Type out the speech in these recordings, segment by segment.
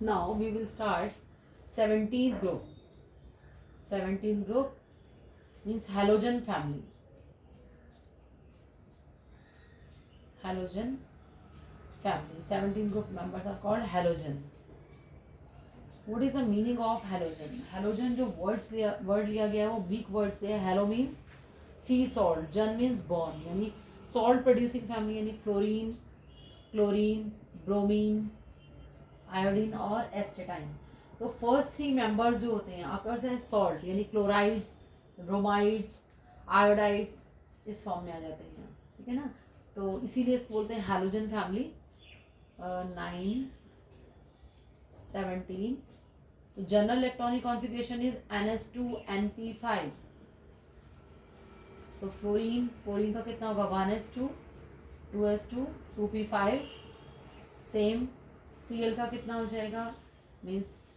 Now we will start 17th group. 17th group means halogen family. Halogen family. 17 group members are called halogen. What is the meaning of halogen? Halogen जो word लिया गया है वो Greek word से है. Halo means sea salt, जन means born, यानी salt producing family यानी फ्लोरीन, क्लोरीन, ब्रोमीन, आयोडीन और एस्टेटाइन. तो फर्स्ट थ्री मेंबर्स जो होते हैं अकर्स है सॉल्ट यानी क्लोराइड्स, ब्रोमाइड्स, आयोडाइड्स इस फॉर्म में आ जाते हैं. ठीक है ना. तो इसीलिए इसको बोलते हैं हैलोजन फैमिली. 9 17. तो general electronic configuration is NS2NP5. तो फ्लोरीन का कितना होगा 1s2 2s2 2p5. Same Cl का कितना हो जाएगा means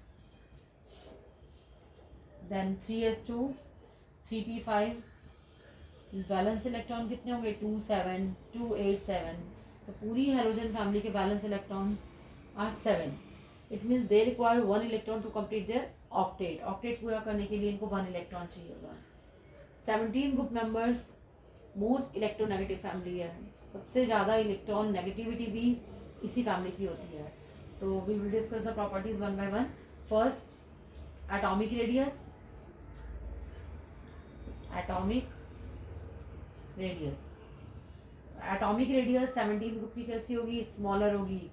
then 3s2 3p5. Balance electron कितने होंगे 2 7 2 8 7. तो पूरी हेलोजन फैमिली के balance electron are 7. It means they require 1 electron to complete their octet. Octet पूरा करने के लिए इनको 1 इलेक्ट्रॉन चाहिए होगा. 17 group members most electronegative family है. सबसे ज़्यादा इलेक्ट्रॉन नेगेटिविटी भी इसी फैमिली की होती है. तो we will discuss the properties one by one. First atomic radius. Atomic radius 17 group की कैसी होगी स्मॉलर होगी.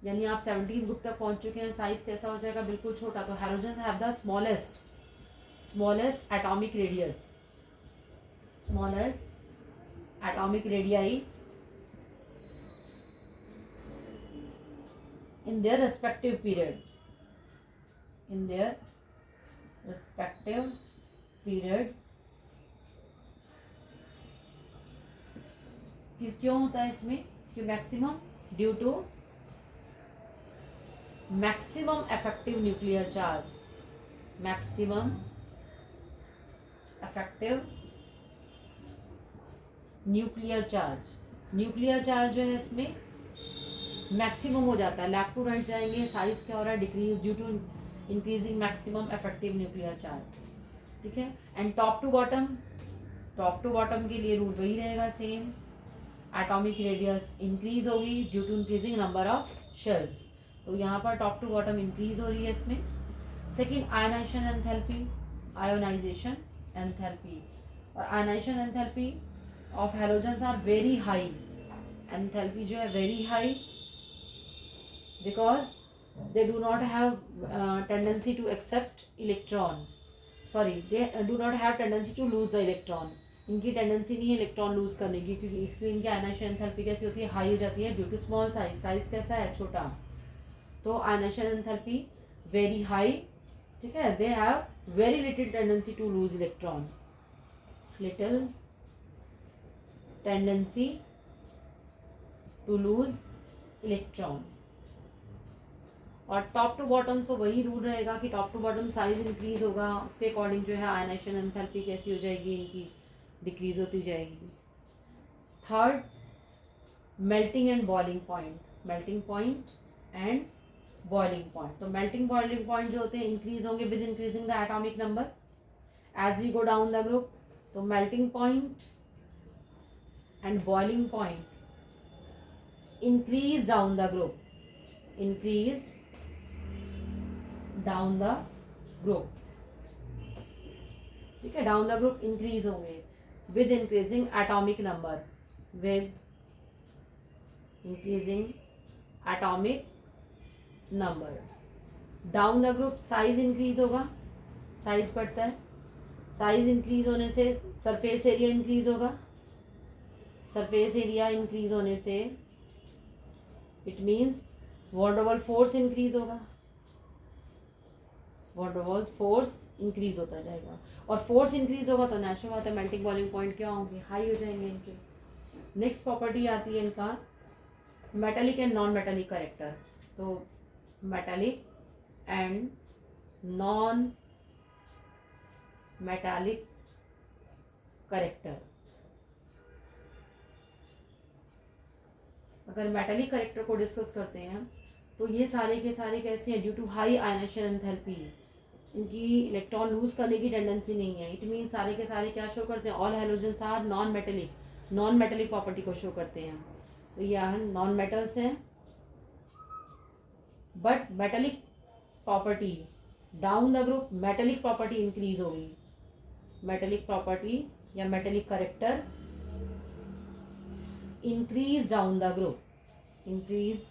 यानी आप 17 ग्रुप तक पहुंच चुके हैं. साइज कैसा हो जाएगा बिल्कुल छोटा. तो halogens have the smallest atomic radius. Smallest atomic radii in their respective period. क्यों होता है इसमें कि maximum due to maximum effective nuclear charge. Maximum effective nuclear charge जो है इसमें मैक्सिमम हो जाता है. लेफ्ट टू राइट जाएंगे साइज क्या हो रहा है decrease due to increasing maximum effective nuclear charge. ठीक है. एंड टॉप टू बॉटम के लिए रूल वही रहेगा सेम. एटॉमिक रेडियस इंक्रीज होगी due to increasing number of shells. तो यहाँ पर टॉप टू बॉटम इंक्रीज हो रही है इसमें. Second ionisation enthalpy. और ionisation enthalpy of halogens are very high. Enthalpy जो है very high because they do not have tendency to accept electron. They do not have tendency to lose the electron. इनकी tendency नहीं है electron lose करने की, क्योंकि इसलिए इनकी आयनाइजेशन एंथैल्पी कैसी होती है हाई हो जाती है ड्यू टू स्मॉल साइज कैसा है छोटा. तो आयनाइजेशन एंथैल्पी वेरी हाई. ठीक है. They have very little tendency to lose electron. Little tendency to lose electron. और टॉप टू बॉटम तो वही रूल रहेगा कि top to bottom size increase होगा उसके अकॉर्डिंग जो है आयनाइजेशन एंथैल्पी कैसी हो जाएगी इनकी डिक्रीज होती जाएगी. Third melting and boiling point. तो मेल्टिंग बॉइलिंग पॉइंट जो होते हैं इंक्रीज होंगे with increasing the atomic number as we go down the group. तो melting point and boiling point increase down the group. ठीक है. डाउन द ग्रुप इंक्रीज होंगे with increasing atomic number. Down the group size increase होगा. Size बढ़ता है. Size increase होने से surface area increase होगा. सरफेस एरिया इंक्रीज होने से इट मीन्स वॉन डर वाल फोर्स इंक्रीज होगा. वॉन डर वाल फोर्स इंक्रीज होता जाएगा. और फोर्स इंक्रीज होगा तो नेचुरल बात है मेल्टिंग बॉइलिंग पॉइंट क्या होंगे हाई हो जाएंगे इनके. नेक्स्ट प्रॉपर्टी आती है इनका metallic and non metallic character. तो metallic and non metallic character. अगर मेटालिक करेक्टर को डिस्कस करते हैं तो ये सारे के सारे कैसे हैं, due to high ionisation enthalpy, इनकी इलेक्ट्रॉन लूज करने की टेंडेंसी नहीं है। इट मीन सारे के सारे क्या शो करते हैं, all halogens are non metallic, non metallic property को शो करते हैं। तो यह नॉन मेटल्स हैं but metallic property down the group, metallic property increase होगी, मेटेलिक प्रॉपर्टी या metallic character increase down the group, increase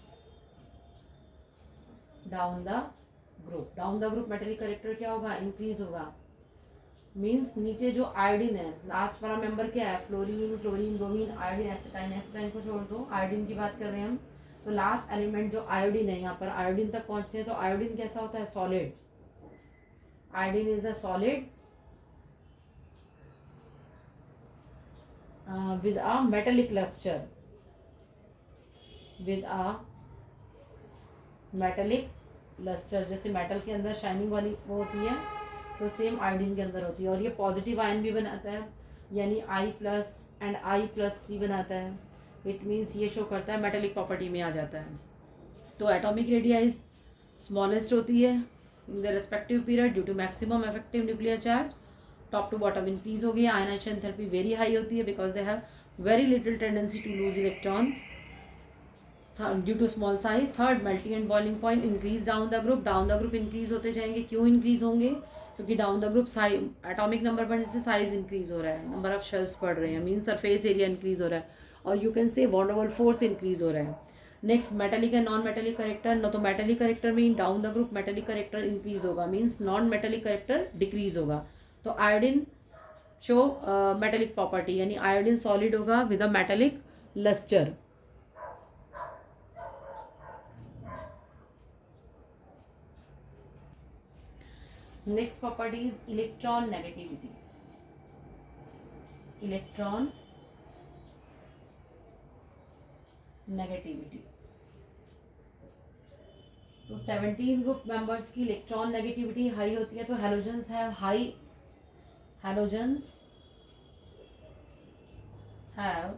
down the group, down the group metallic character क्या होगा, इंक्रीज होगा। मीन्स नीचे जो आयोडीन है, last वाला मेंबर क्या है, फ्लोरीन, क्लोरीन, ब्रोमीन, आयोडीन, एसिटाइन, एसिटाइन को छोड़ दो, आयोडीन की बात कर रहे हैं हम। तो लास्ट एलिमेंट जो आयोडीन है, यहाँ पर आयोडीन तक पहुंचते हैं। तो आयोडीन कैसा होता है, solid, iodine is a solid with a metallic luster, with a metallic luster, जैसे मेटल के अंदर शाइनिंग वाली वो होती है, तो सेम आयोडीन के अंदर होती है। और ये पॉजिटिव आयन भी बनाता है, यानी I+ एंड I+3 बनाता है। इट मीन्स ये शो करता है मेटेलिक प्रॉपर्टी में आ जाता है। तो एटॉमिक रेडियाई स्मॉलेस्ट होती है in the respective period due to maximum effective nuclear charge, top to bottom increase हो गई। आयनाइजेशन एंथैल्पी वेरी हाई होती है because they have very little tendency to lose electron due to small size. Third, melting and boiling point increase down the group, down the group increase होते जाएंगे। क्यों increase होंगे, क्योंकि down the group size, atomic number बढ़ने से size increase हो रहा है, नंबर ऑफ शेल्स बढ़ रहे हैं, मीन सरफेस एरिया इंक्रीज हो रहा है, और you can say van der Waals force increase हो रहा है। Next, metallic and non metallic character, न तो मेटेलिक करेक्टर में down the group metallic character increase होगा, means non metallic character decrease होगा। तो आयोडीन शो मेटेलिक प्रॉपर्टी, यानी आयोडीन सॉलिड होगा with a metallic lustre. Next property is electron negativity, electron negativity. तो 17 group members की electron negativity high होती है। तो halogens have high, halogens have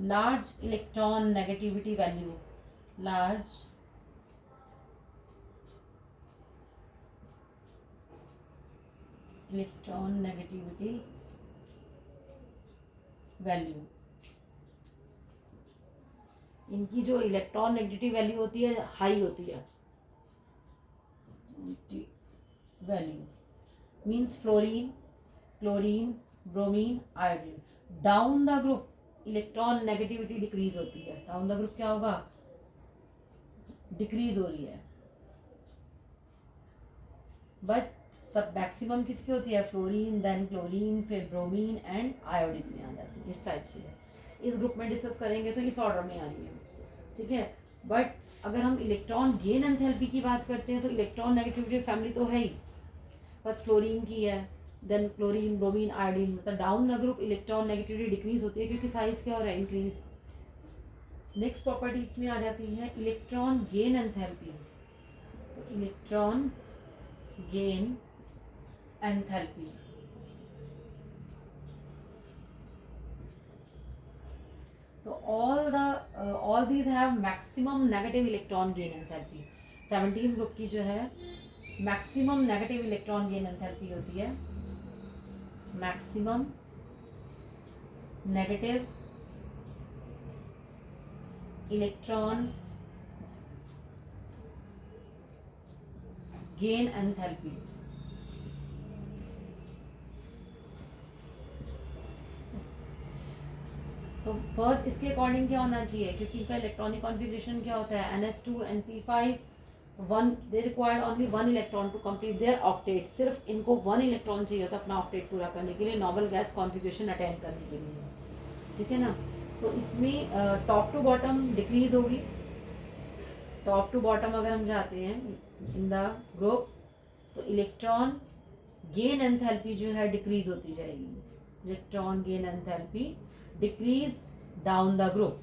large electron negativity value, large electron negativity value। इनकी जो electron negative value होती है high होती है, value means fluorine, chlorine, bromine, iodine. Down the group electron negativity decrease होती है, डाउन द ग्रुप क्या होगा, डिक्रीज हो रही है। बट सब मैक्सिमम किसकी होती है, फ्लोरीन, देन क्लोरीन, फिर ब्रोमीन एंड आयोडीन में आ जाती है। इस टाइप से है, इस ग्रुप में डिस्कस करेंगे तो इस ऑर्डर में आ रही है, ठीक है। बट अगर हम इलेक्ट्रॉन गेन एंथैल्पी की बात करते हैं तो इलेक्ट्रॉन नेगेटिविटी फैमिली तो है ही, फर्स्ट फ्लोरीन की है, देन क्लोरीन, ब्रोमीन, आयोडीन। मतलब down the group electron negativity decrease होती है क्योंकि साइज क्या हो रहा है, इंक्रीज। नेक्स्ट प्रॉपर्टीज में आ जाती है इलेक्ट्रॉन गेन एंथैल्पी। तो इलेक्ट्रॉन गेन एंथैल्पी, तो all these have maximum negative electron gain enthalpy। 17 group की जो है maximum negative electron gain enthalpy होती है, maximum negative electron gain enthalpy. तो फर्स्ट इसके अकॉर्डिंग क्या होना चाहिए, क्योंकि इनका इलेक्ट्रॉनिक कॉन्फ़िगरेशन क्या होता है, NS2 NP5 1, they required only 1 electron to complete their octet. सिर्फ इनको 1 इलेक्ट्रॉन चाहिए होता है अपना ऑक्टेट पूरा करने के लिए, नॉबल गैस कॉन्फ़िगरेशन अटेंड करने के लिए, ठीक है ना। तो इसमें टॉप टू बॉटम डिक्रीज होगी, टॉप टू बॉटम अगर हम जाते हैं इन द ग्रुप तो इलेक्ट्रॉन गेन एंथैल्पी जो है डिक्रीज होती जाएगी, electron gain enthalpy decrease down the group,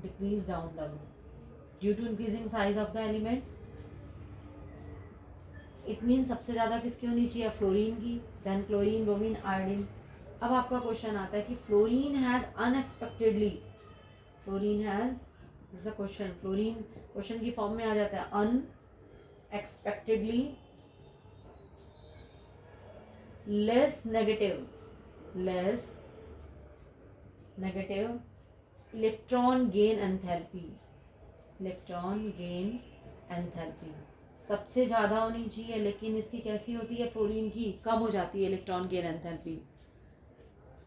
decrease down the group due to increasing size of the element। it means सबसे ज़्यादा किसकी होनी चाहिए, फ्लोरीन की, then क्लोरीन, ब्रोमीन, आयोडीन। अब आपका क्वेश्चन आता है कि fluorine has unexpectedly fluorine has, this a question, fluorine question की फॉर्म में आ जाता है, unexpectedly less negative electron gain enthalpy, electron gain enthalpy सबसे ज़्यादा होनी चाहिए, लेकिन इसकी कैसी होती है, फ्लोरीन की कम हो जाती है electron gain enthalpy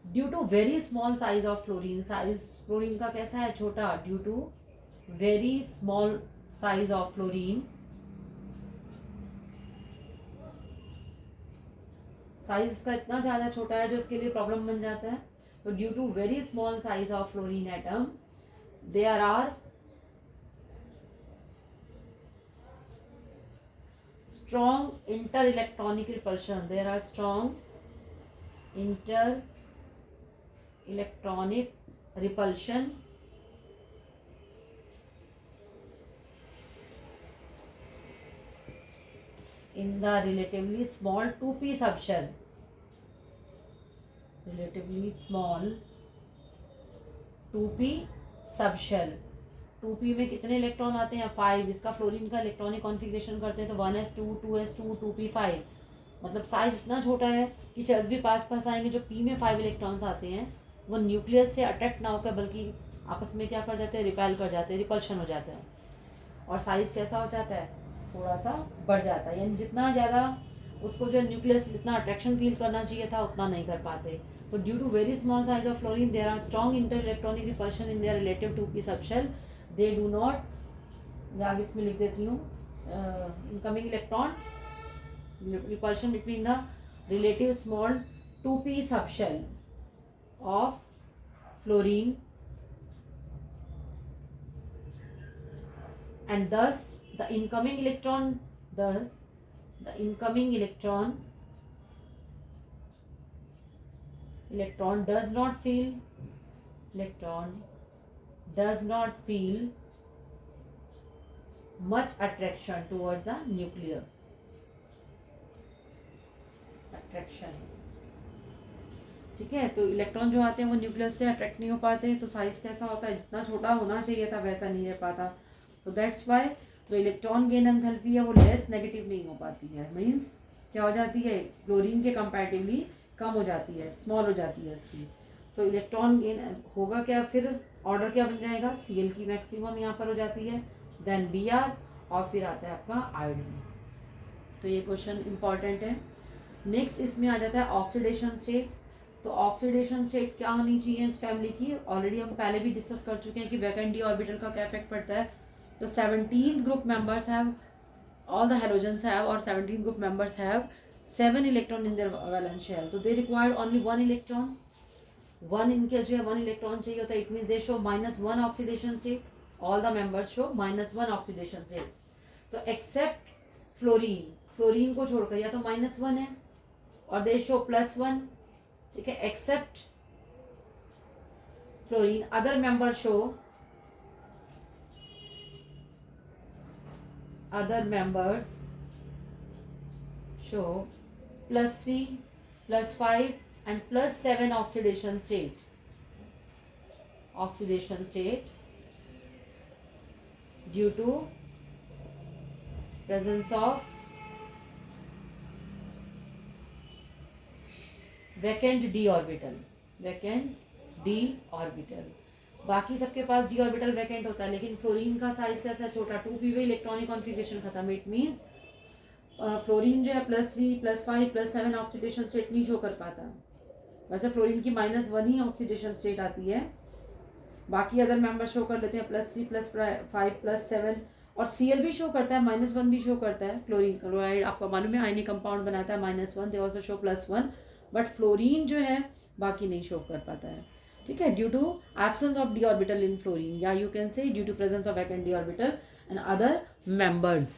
due to very small size of fluorine, size fluorine का कैसा है, छोटा, due to very small size of fluorine, size इसका इतना ज़्यादा छोटा है जो इसके लिए प्रॉब्लम बन जाता है। तो due to very small size of fluorine atom there are strong inter-electronic repulsion, there are strong inter-electronic repulsion in the relatively small 2p subshell, relatively small 2p subshell, 2p में कितने इलेक्ट्रॉन आते हैं, 5, इसका fluorine का electronic configuration करते हैं तो 1s2 2s2 2p5, मतलब साइज इतना छोटा है कि शेल्स भी पास आएंगे, जो p में 5 इलेक्ट्रॉन्स आते हैं वो न्यूक्लियस से अट्रैक्ट ना होकर बल्कि आपस में क्या कर जाते हैं, रिपेल कर जाते हैं, रिपल्शन हो जाता है, और साइज़ कैसा हो जाता है, थोड़ा सा बढ़ जाता है, यानी जितना ज़्यादा उसको जो न्यूक्लियस जितना अट्रैक्शन फील करना चाहिए था उतना नहीं कर पाते। तो due to very small size of fluorine there are strong inter electronic repulsion in their relative to P subshell, they do not, या आगे इसमें लिख देती हूँ, incoming electron repulsion between the relative small 2p subshell of fluorine, and thus the incoming electron does not feel much attraction towards the nucleus, attraction, ठीक है। तो electron जो आते हैं वो न्यूक्लियस से अट्रैक्ट नहीं हो पाते, तो साइज कैसा होता है, जितना छोटा होना चाहिए था वैसा नहीं रह पाता, तो दैट्स वाई जो इलेक्ट्रॉन गेन एंथैल्पी है वो लेस नेगेटिव नहीं हो पाती है, मीन्स क्या हो जाती है, क्लोरीन के कंपैरेटिवली कम हो जाती है, स्मॉल हो जाती है इसकी, तो इलेक्ट्रॉन गेन होगा क्या, फिर ऑर्डर क्या बन जाएगा, Cl की मैक्सिमम यहाँ पर हो जाती है, देन Br, और फिर आता है आपका आयोडीन। तो ये क्वेश्चन इंपॉर्टेंट है। नेक्स्ट इसमें आ जाता है ऑक्सीडेशन स्टेट। तो ऑक्सीडेशन स्टेट क्या होनी चाहिए इस फैमिली की, ऑलरेडी हम पहले भी डिस्कस कर चुके हैं कि वैकेंट डी ऑर्बिटल का क्या इफेक्ट पड़ता है। तो 17th group members have, all the halogens have, or 17 group members have 7 electron in their valence shell, तो they required only 1 electron, 1 इनके जो है 1 इलेक्ट्रॉन चाहिए होता है, it means they show -1 oxidation state, all the members show -1 oxidation state, तो accept fluorine को छोड़कर या तो -1 है और दे शो +1, ठीक है, except fluorine, other member show other members show +3, +5 and +7 oxidation state due to presence of vacant d orbital, बाकी सबके पास डी ऑर्बिटल वैकेंट होता है, लेकिन फ्लोरीन का साइज कैसा छोटा, 2p में इलेक्ट्रॉनिक कॉन्फ़िगरेशन खत्म, इट मींस फ्लोरीन जो है +3, +5, +7 ऑक्सीडेशन स्टेट नहीं शो कर पाता। वैसे फ्लोरीन की -1 ही ऑक्सीडेशन स्टेट आती है, बाकी अदर मेंबर शो कर लेते हैं +3, +5, +7, और Cl भी शो करता है, -1 भी शो करता है। फ्लोरीन क्लोराइड आपको मालूम है आयनिक कंपाउंड बनाता है, -1 they also show +1, but fluorine जो है बाकी नहीं शो कर पाता है, ठीक है, due to absence of d orbital in fluorine, या you can say due to presence of vacant d orbital and other members.